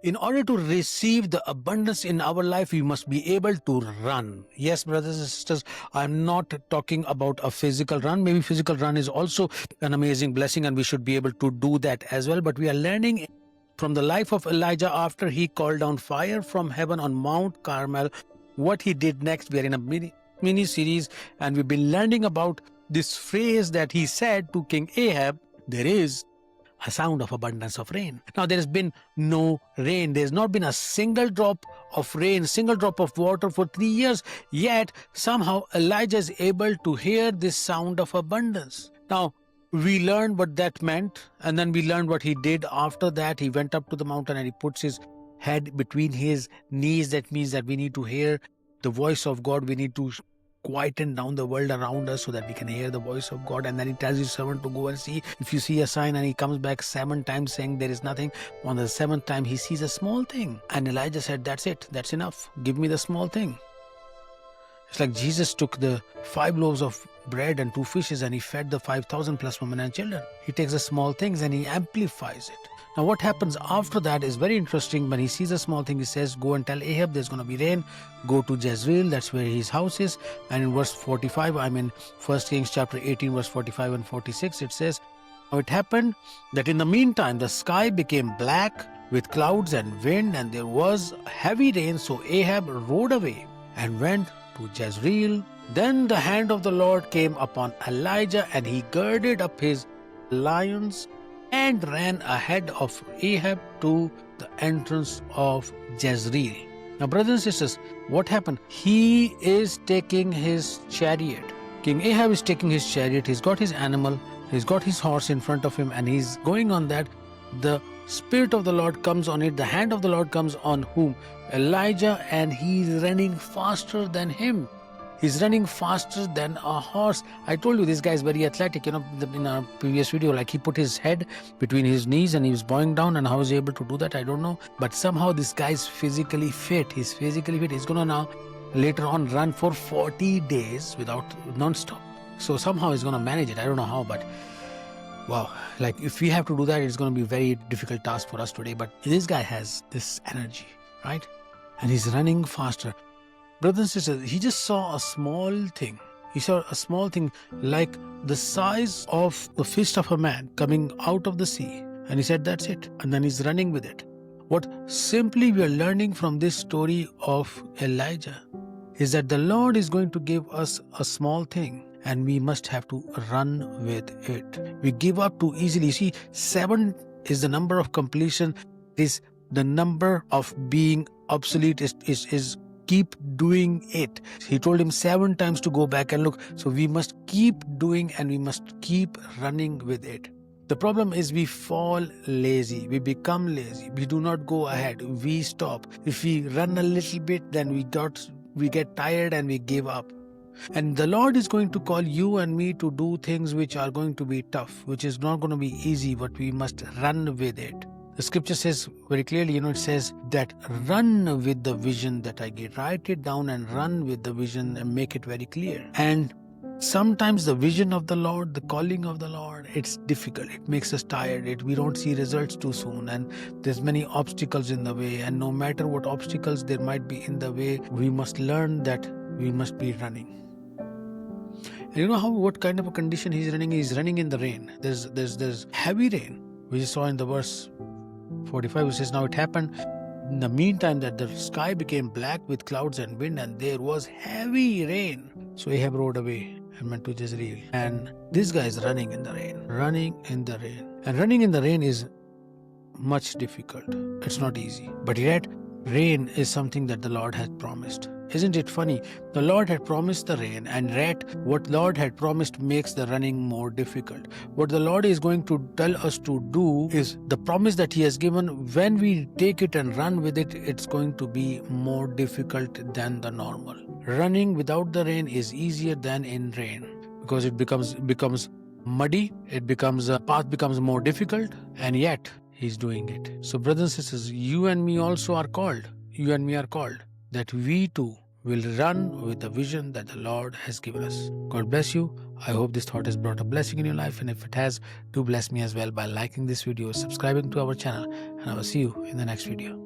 In order to receive the abundance in our life, we must be able to run. Yes, brothers and sisters, I'm not talking about a physical run. Maybe physical run is also an amazing blessing and we should be able to do that as well. But we are learning from the life of Elijah after he called down fire from heaven on Mount Carmel, what he did next. We are in a mini series and we've been learning about this phrase that he said to King Ahab, there is a sound of abundance of rain. Now there has been no rain. There's not been a single drop of rain, single drop of water for 3 years. Yet somehow Elijah is able to hear this sound of abundance. Now we learned what that meant, and then we learned what he did after that. He went up to the mountain and he puts his head between his knees. That means that we need to hear the voice of God. We need to quieten down the world around us so that we can hear the voice of God. And then he tells his servant to go and see. If you see a sign, and he comes back 7 times saying there is nothing, on the 7th time he sees a small thing. And Elijah said, that's it, that's enough, give me the small thing. It's like Jesus took the 5 loaves of bread and 2 fishes and he fed the 5,000 plus women and children. He takes the small things and he amplifies it. Now what happens after that is very interesting. When he sees a small thing, he says, go and tell Ahab there's going to be rain. Go to Jezreel, that's where his house is. And in verse 45, I'm in 1 Kings chapter 18, verse 45 and 46, it says, now it happened that in the meantime the sky became black with clouds and wind, and there was heavy rain. So Ahab rode away and went to Jezreel. Then the hand of the Lord came upon Elijah, and he girded up his lions and ran ahead of Ahab to the entrance of Jezreel. Now, brothers and sisters, what happened? He is taking his chariot. King Ahab is taking his chariot. He's got his animal. He's got his horse in front of him, and he's going on that. The Spirit of the Lord comes on it. The hand of the Lord comes on whom? Elijah, and he's running faster than him. He's running faster than a horse. I told you this guy is very athletic. In our previous video, like he put his head between his knees and he was bowing down, and how was he able to do that? I don't know. But somehow this guy is physically fit. He's physically fit. He's going to now later on run for 40 days without non-stop. So somehow he's going to manage it. I don't know how, but wow. Like if we have to do that, it's going to be a very difficult task for us today. But this guy has this energy, right? And he's running faster. Brothers and sisters, he just saw a small thing. He saw a small thing like the size of the fist of a man coming out of the sea. And he said, that's it. And then he's running with it. What simply we are learning from this story of Elijah is that the Lord is going to give us a small thing, and we must have to run with it. We give up too easily. You see, 7 is the number of completion. Is the number of being obsolete is keep doing it. He told him 7 times to go back and look. So we must keep doing and we must keep running with it. The problem is we fall lazy. We become lazy. We do not go ahead. We stop. If we run a little bit, then we get tired and we give up. And the Lord is going to call you and me to do things which are going to be tough, which is not going to be easy, but we must run with it. The scripture says very clearly, it says that run with the vision that I give. Write it down and run with the vision and make it very clear. And sometimes the vision of the Lord, the calling of the Lord, it's difficult. It makes us tired. We don't see results too soon. And there's many obstacles in the way. And no matter what obstacles there might be in the way, we must learn that we must be running. And you know what kind of a condition he's running? He's running in the rain. There's heavy rain. We saw in the verse 45, it says, now it happened in the meantime that the sky became black with clouds and wind, and there was heavy rain. So Ahab rode away and went to Jezreel. And this guy is running in the rain. Running in the rain. And running in the rain is much difficult. It's not easy. But yet, rain is something that the Lord has promised. Isn't it funny? The Lord had promised the rain, and yet what Lord had promised makes the running more difficult. What the Lord is going to tell us to do is the promise that He has given. When we take it and run with it, it's going to be more difficult than the normal. Running without the rain is easier than in rain because it becomes muddy. Path becomes more difficult, and yet He's doing it. So brothers and sisters, you and me also are called. You and me are called that we too will run with the vision that the Lord has given us. God bless you. I hope this thought has brought a blessing in your life, and if it has, do bless me as well by liking this video, subscribing to our channel, and I will see you in the next video.